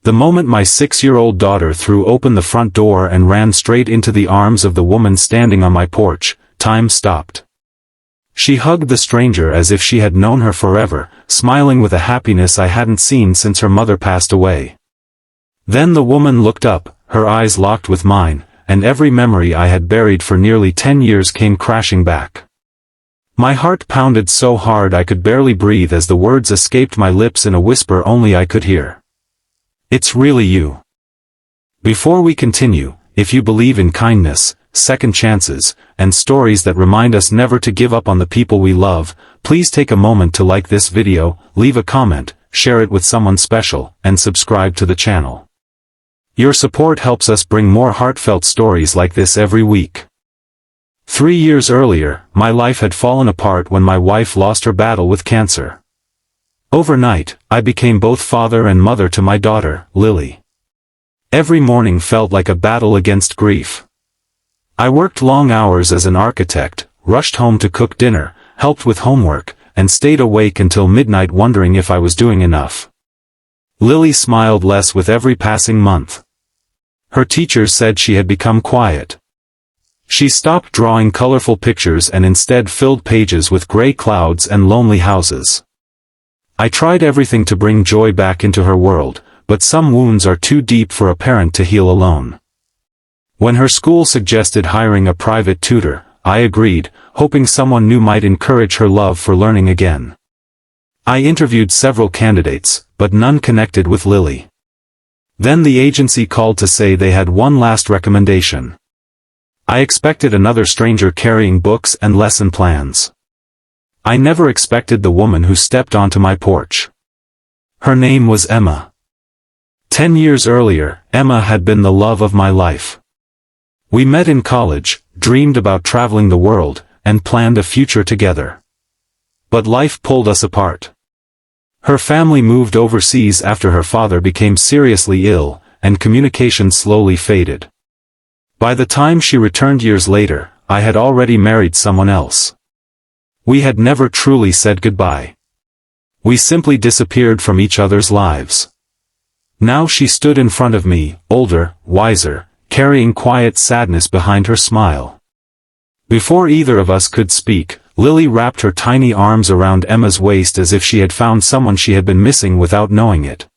The moment my 6-year-old daughter threw open the front door and ran straight into the arms of the woman standing on my porch, time stopped. She hugged the stranger as if she had known her forever, smiling with a happiness I hadn't seen since her mother passed away. Then the woman looked up, her eyes locked with mine, and every memory I had buried for nearly 10 years came crashing back. My heart pounded so hard I could barely breathe as the words escaped my lips in a whisper only I could hear. "It's really you." Before we continue, if you believe in kindness, second chances, and stories that remind us never to give up on the people we love, please take a moment to like this video, leave a comment, share it with someone special, and subscribe to the channel. Your support helps us bring more heartfelt stories like this every week. 3 years earlier, my life had fallen apart when my wife lost her battle with cancer. Overnight, I became both father and mother to my daughter, Lily. Every morning felt like a battle against grief. I worked long hours as an architect, rushed home to cook dinner, helped with homework, and stayed awake until midnight wondering if I was doing enough. Lily smiled less with every passing month. Her teachers said she had become quiet. She stopped drawing colorful pictures and instead filled pages with gray clouds and lonely houses. I tried everything to bring joy back into her world, but some wounds are too deep for a parent to heal alone. When her school suggested hiring a private tutor, I agreed, hoping someone new might encourage her love for learning again. I interviewed several candidates, but none connected with Lily. Then the agency called to say they had one last recommendation. I expected another stranger carrying books and lesson plans. I never expected the woman who stepped onto my porch. Her name was Emma. 10 years earlier, Emma had been the love of my life. We met in college, dreamed about traveling the world, and planned a future together. But life pulled us apart. Her family moved overseas after her father became seriously ill, and communication slowly faded. By the time she returned years later, I had already married someone else. We had never truly said goodbye. We simply disappeared from each other's lives. Now she stood in front of me, older, wiser, carrying quiet sadness behind her smile. Before either of us could speak, Lily wrapped her tiny arms around Emma's waist as if she had found someone she had been missing without knowing it.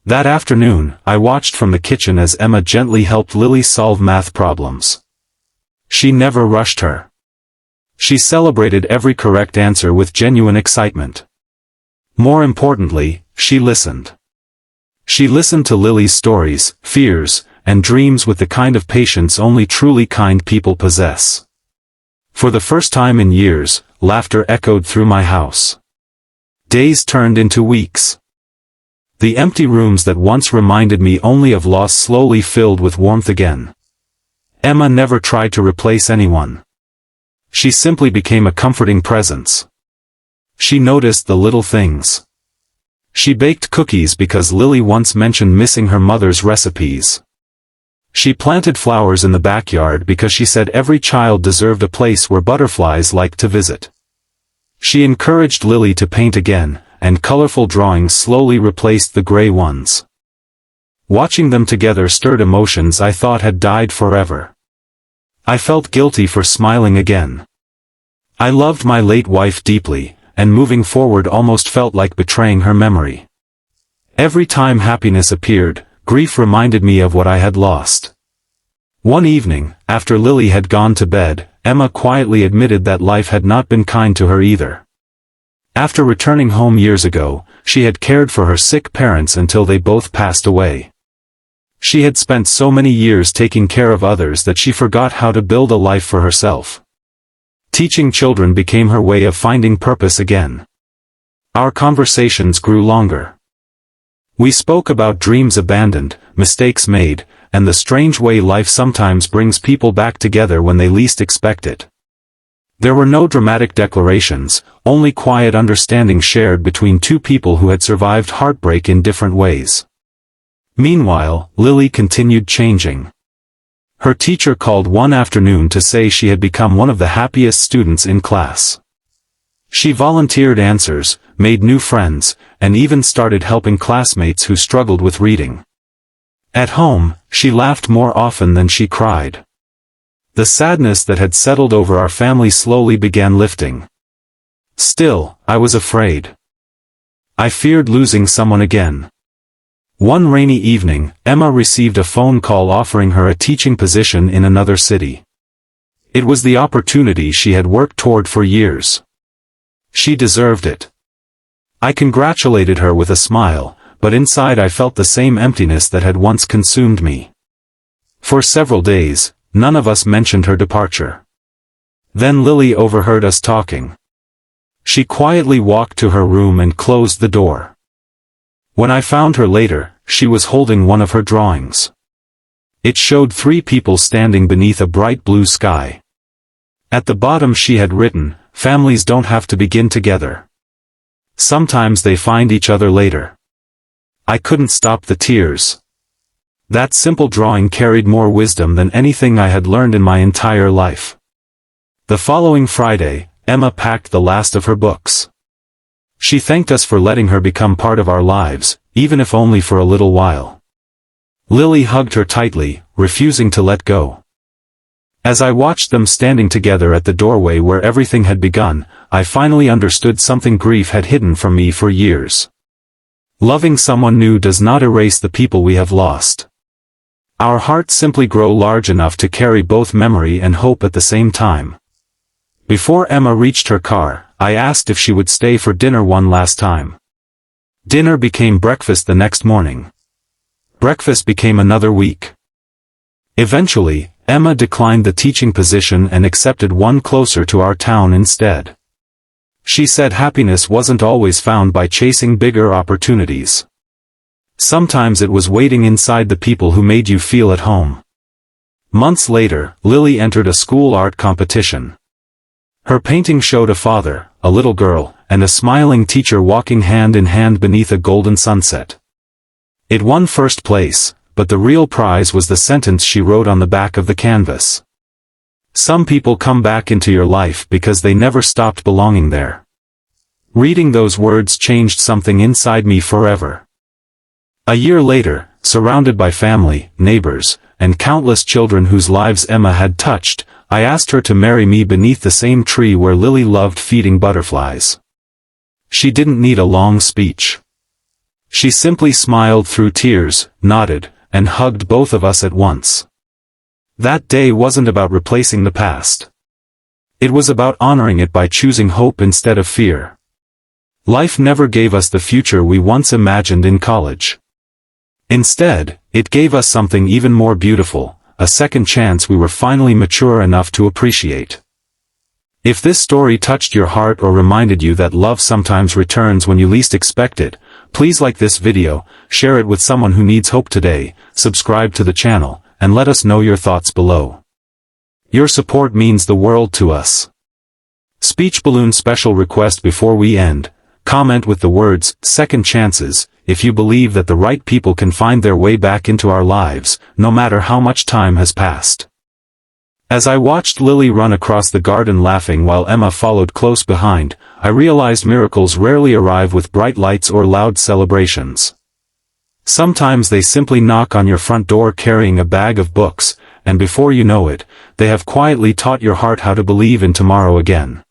That afternoon, I watched from the kitchen as Emma gently helped Lily solve math problems. She never rushed her. She celebrated every correct answer with genuine excitement. More importantly, she listened. She listened to Lily's stories, fears, and dreams with the kind of patience only truly kind people possess. For the first time in years, laughter echoed through my house. Days turned into weeks. The empty rooms that once reminded me only of loss slowly filled with warmth again. Emma never tried to replace anyone. She simply became a comforting presence. She noticed the little things. She baked cookies because Lily once mentioned missing her mother's recipes. She planted flowers in the backyard because she said every child deserved a place where butterflies liked to visit. She encouraged Lily to paint again, and colorful drawings slowly replaced the gray ones. Watching them together stirred emotions I thought had died forever. I felt guilty for smiling again. I loved my late wife deeply, and moving forward almost felt like betraying her memory. Every time happiness appeared, grief reminded me of what I had lost. One evening, after Lily had gone to bed, Emma quietly admitted that life had not been kind to her either. After returning home years ago, she had cared for her sick parents until they both passed away. She had spent so many years taking care of others that she forgot how to build a life for herself. Teaching children became her way of finding purpose again. Our conversations grew longer. We spoke about dreams abandoned, mistakes made, and the strange way life sometimes brings people back together when they least expect it. There were no dramatic declarations, only quiet understanding shared between two people who had survived heartbreak in different ways. Meanwhile, Lily continued changing. Her teacher called one afternoon to say she had become one of the happiest students in class. She volunteered answers, made new friends, and even started helping classmates who struggled with reading. At home, she laughed more often than she cried. The sadness that had settled over our family slowly began lifting. Still, I was afraid. I feared losing someone again. One rainy evening, Emma received a phone call offering her a teaching position in another city. It was the opportunity she had worked toward for years. She deserved it. I congratulated her with a smile, but inside I felt the same emptiness that had once consumed me. For several days, none of us mentioned her departure. Then Lily overheard us talking. She quietly walked to her room and closed the door. When I found her later, she was holding one of her drawings. It showed 3 people standing beneath a bright blue sky. At the bottom she had written, "Families don't have to begin together. Sometimes they find each other later." I couldn't stop the tears. That simple drawing carried more wisdom than anything I had learned in my entire life. The following Friday, Emma packed the last of her books. She thanked us for letting her become part of our lives, even if only for a little while. Lily hugged her tightly, refusing to let go. As I watched them standing together at the doorway where everything had begun, I finally understood something grief had hidden from me for years. Loving someone new does not erase the people we have lost. Our hearts simply grow large enough to carry both memory and hope at the same time. Before Emma reached her car, I asked if she would stay for dinner one last time. Dinner became breakfast the next morning. Breakfast became another week. Eventually, Emma declined the teaching position and accepted one closer to our town instead. She said happiness wasn't always found by chasing bigger opportunities. Sometimes it was waiting inside the people who made you feel at home. Months later, Lily entered a school art competition. Her painting showed a father, a little girl, and a smiling teacher walking hand in hand beneath a golden sunset. It won first place, but the real prize was the sentence she wrote on the back of the canvas. Some people come back into your life because they never stopped belonging there. Reading those words changed something inside me forever. A year later, surrounded by family, neighbors, and countless children whose lives Emma had touched, I asked her to marry me beneath the same tree where Lily loved feeding butterflies. She didn't need a long speech. She simply smiled through tears, nodded, and hugged both of us at once. That day wasn't about replacing the past. It was about honoring it by choosing hope instead of fear. Life never gave us the future we once imagined in college. Instead, it gave us something even more beautiful, a second chance we were finally mature enough to appreciate. If this story touched your heart or reminded you that love sometimes returns when you least expect it, please like this video, share it with someone who needs hope today, subscribe to the channel, and let us know your thoughts below. Your support means the world to us. Speech balloon special request before we end. Comment with the words, "second chances," if you believe that the right people can find their way back into our lives, no matter how much time has passed. As I watched Lily run across the garden laughing while Emma followed close behind, I realized miracles rarely arrive with bright lights or loud celebrations. Sometimes they simply knock on your front door carrying a bag of books, and before you know it, they have quietly taught your heart how to believe in tomorrow again.